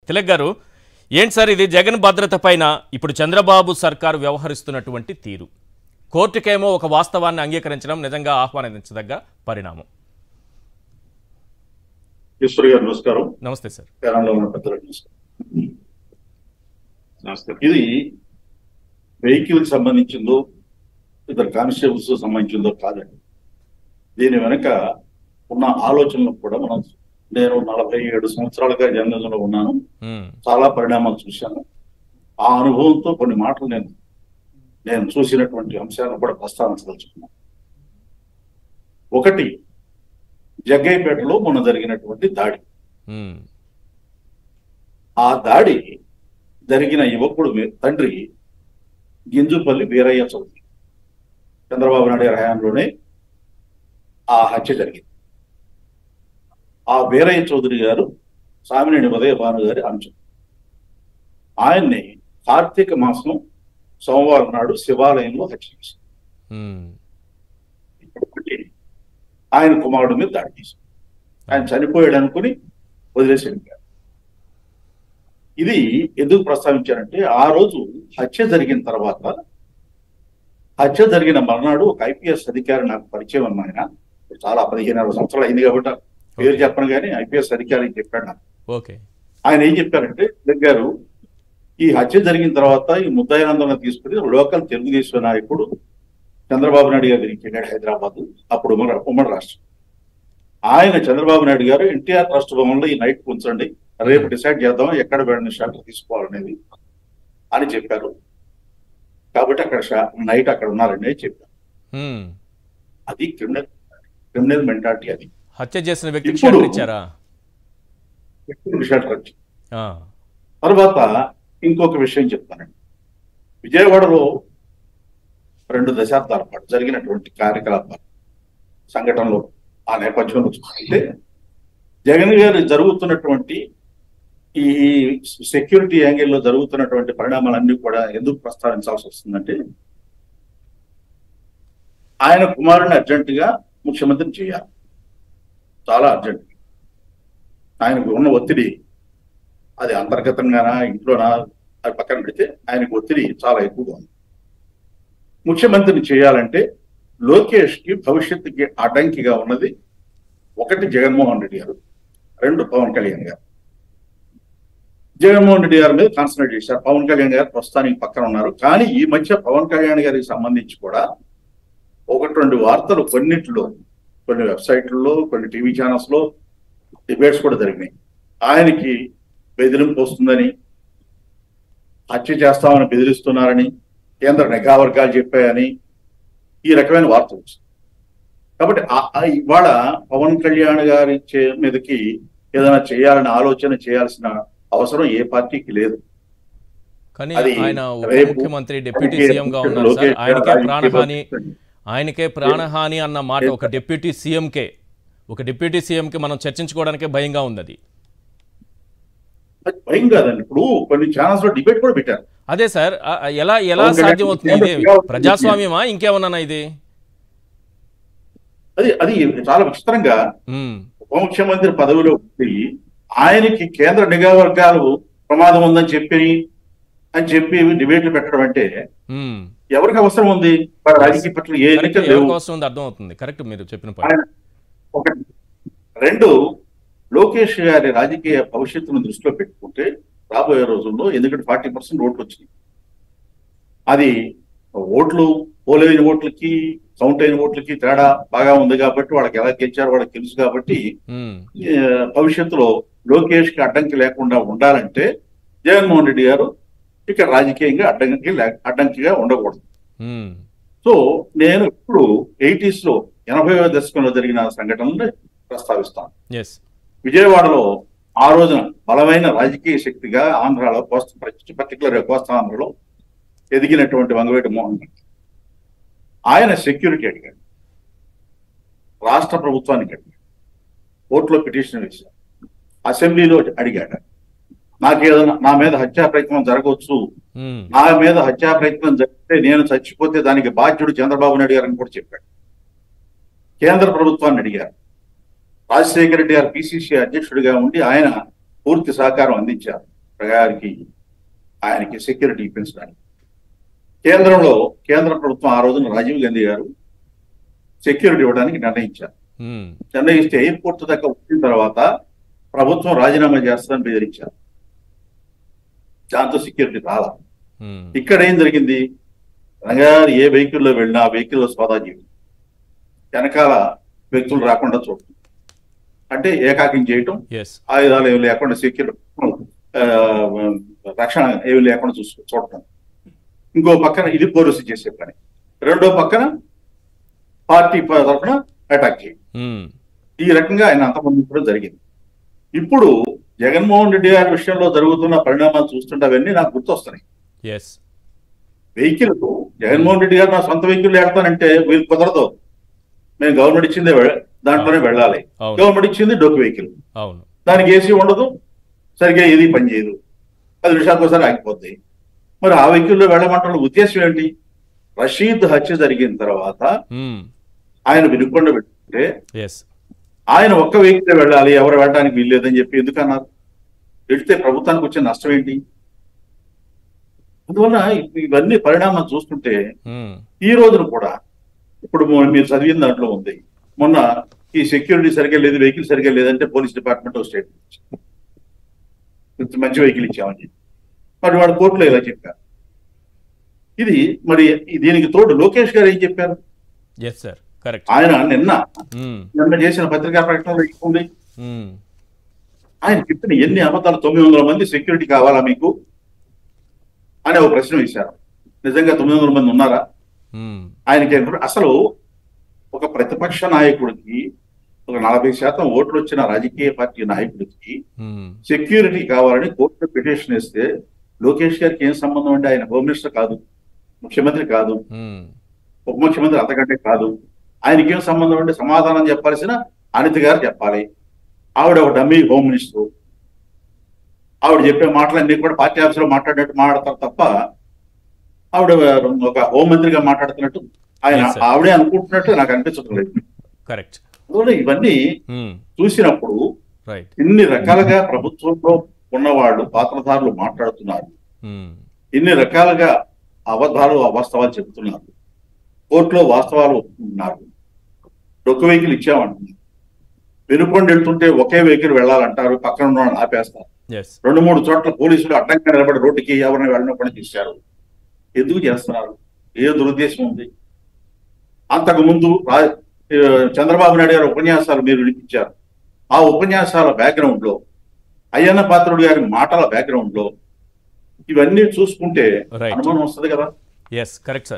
తిలక్ గారు, ఏంటి సార్ ఇది జగన్ భద్రత పైన ఇప్పుడు చంద్రబాబు సర్కారు వ్యవహరిస్తున్నటువంటి తీరు? కోర్టుకేమో ఒక వాస్తవాన్ని అంగీకరించడం నిజంగా ఆహ్వానించదగ్గ పరిణామం. నమస్కారం. నమస్తే సార్. ఇది వెహికల్ సంబంధించిందో ఇద్దరు కానిస్టేబుల్స్ సంబంధించిందో కాదండి. దీని వెనక ఉన్న ఆలోచనలు కూడా నేను 47 సంవత్సరాలుగా జర్నలిజంలో ఉన్నాను. చాలా పరిణామాలు చూశాను. ఆ అనుభవంతో కొన్ని మాటలు నేను చూసినటువంటి అంశాలను కూడా ప్రస్తావించదలుచుకున్నాను. ఒకటి, జగ్గయ్యపేటలో మొన్న జరిగినటువంటి దాడి. ఆ దాడి జరిగిన యువకుడు తండ్రి గింజుపల్లి వీరయ్య చౌదరి. చంద్రబాబు నాయుడు హయాంలోనే ఆ హత్య జరిగింది. ఆ వీరయ్య చౌదరి గారు సామినేని ఉదయ భాను గారి అంశం. ఆయన్ని కార్తీక మాసం సోమవారం నాడు శివాలయంలో హత్య చేశారు. ఆయన కుమారుడి మీద దాడి చేశారు. ఆయన చనిపోయాడు అనుకుని వదిలేసి వెళ్ళారు. ఇది ఎందుకు ప్రస్తావించారంటే, ఆ రోజు హత్య జరిగిన తర్వాత, హత్య జరిగిన మర్నాడు ఒక ఐపీఎస్ అధికారి నాకు పరిచయం అన్న. ఆయన చాలా 15 సంవత్సరాలు అయింది కాబట్టి పేరు చెప్పను కానీ ఐపీఎస్ అధికారి చెప్పాడు నాకు. ఆయన ఏం చెప్పారంటే, గారు ఈ హత్య జరిగిన తర్వాత ఈ ముద్దాయినందన తీసుకుని లోకల్ తెలుగుదేశం నాయకుడు చంద్రబాబు నాయుడు గారు తిరిగి హైదరాబాద్, అప్పుడు ఉమ్మడి రాష్ట్రం. ఆయన చంద్రబాబు నాయుడు గారు ఎన్టీఆర్ ట్రస్ట్ భవన్లో ఈ నైట్ ఉంచండి, రేపు డిసైడ్ చేద్దాం ఎక్కడ వెళ్ళిన షెల్టర్ తీసుకోవాలనేది అని చెప్పారు. కాబట్టి అక్కడ నైట్ అక్కడ ఉన్నారని చెప్పారు. అది క్రిమినల్ మెంటాలిటీ. అది హత్య చేసిన వ్యక్తికి షెల్టర్ ఇచ్చారా? షెల్టర్ ఇచ్చారు. తర్వాత ఇంకొక విషయం చెప్తానండి. విజయవాడలో 2 దశాబ్దాల పాటు జరిగినటువంటి కార్యకలాపాలు సంఘటనలో ఆ నేపథ్యంలో చూస్తుంటే, జగన్ గారు జరుగుతున్నటువంటి ఈ సెక్యూరిటీ యాంగిల్లో జరుగుతున్నటువంటి పరిణామాలన్నీ కూడా ఎందుకు ప్రస్తావించాల్సి వస్తుందంటే, ఆయన కుమారుని అర్జెంటుగా ముఖ్యమంత్రిని చేయాలి. చాలా అర్జెంట్. ఆయనకు ఉన్న ఒత్తిడి, అది అంతర్గతంగానా ఇంట్లోనా అది పక్కన పెడితే ఆయనకు ఒత్తిడి చాలా ఎక్కువగా ఉంది. ముఖ్యమంత్రిని చేయాలంటే లోకేష్ కి భవిష్యత్తుకి అడ్డంకిగా ఉన్నది ఒకటి జగన్మోహన్ రెడ్డి గారు, 2 పవన్ కళ్యాణ్ గారు. జగన్మోహన్ రెడ్డి గారి మీద కాన్సన్ట్రేట్ చేశారు. పవన్ కళ్యాణ్ గారు ప్రస్తుతానికి పక్కన ఉన్నారు. కానీ ఈ మధ్య పవన్ కళ్యాణ్ గారికి సంబంధించి కూడా 1-2 వార్తలు కొన్నిట్లో, కొన్ని వెబ్సైట్లలో, కొన్ని టీవీ ఛానల్స్ లో డిబేట్స్ కూడా జరిగినాయి. ఆయనకి బెదిరింపు వస్తుందని, హత్య చేస్తామని బెదిరిస్తున్నారని, కేంద్ర నిఘా వర్గాలు చెప్పాయని ఈ రకమైన వార్తలు వచ్చింది. కాబట్టి ఇవాళ పవన్ కళ్యాణ్ గారి మీదకి ఏదైనా చేయాలని ఆలోచన చేయాల్సిన అవసరం ఏ పార్టీకి లేదు. కానీ ఆయన ఉప ముఖ్యమంత్రి డిప్యూటీ సీఎం గా ఉన్నారు సార్. ఆయనకే ప్రాణహాని అన్న మాట ఒక డిప్యూటీ సీఎంకే మనం చర్చించుకోవడానికే భయంగా ఉంది. అది భయం కాదండి. ఇప్పుడు కొన్ని ఛానల్స్ లో డిబేట్ కూడా పెట్టారు. అదే సార్, ఎలా సాధ్యం అవుతుంది? ఇది ప్రజాస్వామ్యమా ఇంకేమన్నా? ఇది అది చాలా విచిత్రంగా ఉప ముఖ్యమంత్రి పదవిలో ఆయనకి కేంద్ర నిఘా వర్గాలు ప్రమాదం ఉందని చెప్పి డిబేట్లు పెట్టడం అంటే ఎవరికి అవసరం ఉంది? రాజకీయ పట్ల ఏ అవసరం ఉంది అర్థమవుతుంది. కరెక్ట్ మీరు చెప్పిన పాయింట్. 2, లోకేష్ గారి రాజకీయ భవిష్యత్తును దృష్టిలో పెట్టుకుంటే రాబోయే రోజుల్లో, ఎందుకంటే 40% ఓట్లు వచ్చినాయి, అది ఓట్లు పోలైన ఓట్లకి కౌంట్ అయిన ఓట్లకి తేడా బాగా ఉంది కాబట్టి వాళ్ళకి ఎలా గెలిచారో వాళ్ళకి తెలుసు. కాబట్టి భవిష్యత్తులో లోకేష్ కి అడ్డంకి లేకుండా ఉండాలంటే జగన్మోహన్ రెడ్డి గారు ఇక్కడ రాజకీయంగా అడ్డంకిగా ఉండకూడదు. సో నేను ఇప్పుడు 80s లో 80వ దశకంలో జరిగిన సంఘటనలు ప్రస్తావిస్తాను. విజయవాడలో ఆ రోజున బలమైన రాజకీయ శక్తిగా ఆంధ్రాలో పర్టికులర్ కోస్తాంధ్రలో ఎదిగినటువంటి వంగవీటి మోహన్ రెడ్డి, ఆయన సెక్యూరిటీ అడిగాడు, రాష్ట్ర ప్రభుత్వానికి అడిగాడు, కోర్టులో పిటిషన్ వేశాడు, అసెంబ్లీలో అడిగాడు, నాకేదైనా నా మీద హత్యా ప్రయత్నం జరగవచ్చు, నా మీద హత్యా ప్రయత్నం జరిగితే నేను చచ్చిపోతే దానికి బాధ్యుడు చంద్రబాబు నాయుడు గారు అని కూడా చెప్పాడు. కేంద్ర ప్రభుత్వాన్ని అడిగారు. రాజశేఖర రెడ్డి గారు పిసిసి అధ్యక్షుడిగా ఉండి ఆయన పూర్తి సహకారం అందించారు. గారికి ఆయనకి సెక్యూరిటీ ఇప్పించడానికి. కేంద్ర ప్రభుత్వం ఆ రోజున రాజీవ్ గాంధీ గారు సెక్యూరిటీ ఇవ్వడానికి నిర్ణయించారు. నిర్ణయిస్తే ఎయిర్పోర్ట్ దాకా వచ్చిన తర్వాత ప్రభుత్వం రాజీనామా చేస్తుందని బెదిరించారు. దాంతో సెక్యూరిటీ రాలా. ఇక్కడ ఏం జరిగింది, రంగారు ఏ వెహికల్లో వెళ్ళినా ఆ వెహికల్లో సోదా జీవి వెనకాల వ్యక్తులు రాకుండా చూడటం, అంటే ఏకాకిం చేయటం, ఆయుధాలు ఏమి లేకుండా సెక్యూరిటీ రక్షణ ఏమి లేకుండా చూడటం. ఇంకో పక్కన ఇది పోలీసు చేసే పని, రెండో పక్కన పార్టీ తరఫున అటాక్ చేయడం. ఈ రకంగా ఆయన అంతమందించడం జరిగింది. ఇప్పుడు జగన్మోహన్ రెడ్డి గారి విషయంలో జరుగుతున్న పరిణామాలు చూస్తుంటే అవన్నీ నాకు గుర్తొస్తున్నాయి. వెహికల్ జగన్మోహన్ రెడ్డి గారు నా సొంత వెహికల్ వెళ్తానంటే వీళ్ళు కుదరదు, మేము గవర్నమెంట్ ఇచ్చిందే దాంట్లోనే వెళ్ళాలి. గవర్నమెంట్ ఇచ్చింది డొక్కు వెహికల్, దానికి ఏసీ ఉండదు, సరిగ్గా ఏది పనిచేయదు, 10 నిమిషాలకు ఒకసారి ఆగిపోద్ది. మరి ఆ వెహికల్లో వెళ్ళమంటున్న ఉద్దేశం ఏంటి? రషీద్ హత్య జరిగిన తర్వాత ఆయన వినుకొండ పెట్టుకుంటే ఆయన ఒక్క వెహికల్ వెళ్ళాలి, ఎవరు వెళ్ళడానికి వీల్లేదని చెప్పి ఎందుకన్నారు? వెళితే ప్రభుత్వానికి వచ్చే నష్టం ఏంటి? అందువల్ల ఇవన్నీ పరిణామం చూస్తుంటే ఈ రోజున కూడా ఇప్పుడు మీరు చదివిన దాంట్లో ఉంది, మొన్న ఈ సెక్యూరిటీ సరిగ్గా లేదు, వెహికల్ సరిగ్గా లేదంటే పోలీస్ డిపార్ట్మెంట్ స్టేట్మెంట్ మంచి వెహికల్ ఇచ్చామని చెప్పి మరి వాడు కోర్టులో ఇలా చెప్పారు. ఇది మరి దీనికి తోడు లోకేష్ గారు ఏం చెప్పారు? ఆయన నిన్న చేసిన పత్రికా ప్రకటనలో ఉంది, ఆయన చెప్పిన ఎన్ని అబద్ధాలు, 900 మంది సెక్యూరిటీ కావాలా మీకు అనే ఒక ప్రశ్న వేశారు. నిజంగా 900 మంది ఉన్నారా? ఆయనకి అసలు ఒక ప్రతిపక్ష నాయకుడికి ఒక 40% ఓట్లు వచ్చిన రాజకీయ పార్టీ నాయకుడికి సెక్యూరిటీ కావాలని కోర్టులో పిటిషన్ వేస్తే లోకేష్ గారికి ఏం సంబంధం అంటే? ఆయన హోమ్ మినిస్టర్ కాదు, ముఖ్యమంత్రి కాదు, ఉప ముఖ్యమంత్రి అంతకంటే కాదు. ఆయనకి ఏం సంబంధం అంటే సమాధానం చెప్పాల్సిన అనిత గారు చెప్పాలి. ఆవిడ ఒక డమ్మీ హోమ్ మినిస్టర్, ఆవిడ చెప్పే మాటలన్నీ కూడా పార్టీ ఆఫీసులో మాట్లాడినట్టు మాట్లాడతారు తప్ప ఆవిడ ఒక హోంమంత్రిగా మాట్లాడుతున్నట్టు ఆవిడే అనుకుంటున్నట్టు నాకు అనిపించడం లేదు. అందువల్ల ఇవన్నీ చూసినప్పుడు ఇన్ని రకాలుగా ప్రభుత్వంలో ఉన్నవాళ్ళు పాత్రధారులు మాట్లాడుతున్నారు, ఇన్ని రకాలుగా అబద్ధాలు అవాస్తవాలు చెబుతున్నారు, కోర్టులో వాస్తవాలు ఒప్పుకుంటున్నారు, డొక్కు వెహికల్ ఇచ్చామంటున్నారు, వెనుకొండ వెళ్తుంటే ఒకే వెహికల్ వెళ్ళాలంటారు, పక్కన ఉన్న వాళ్ళని ఆపేస్తారు, 2-3 చోట్ల పోలీసులు అడ్డంగా నిలబడి రోడ్డుకి ఎవరిని వెళ్ళినప్పుడు తీశారు. ఎందుకు చేస్తున్నారు? ఏ దురుద్దేశం ఉంది? అంతకుముందు చంద్రబాబు నాయుడు గారి ఉపన్యాసాలు మీరు వినిపించారు. ఆ ఉపన్యాసాల బ్యాక్గ్రౌండ్ లో, అయ్యన్న పాత్రుడు గారి మాటల బ్యాక్గ్రౌండ్ లో ఇవన్నీ చూసుకుంటే అనుమానం వస్తుంది కదా. Correct sir.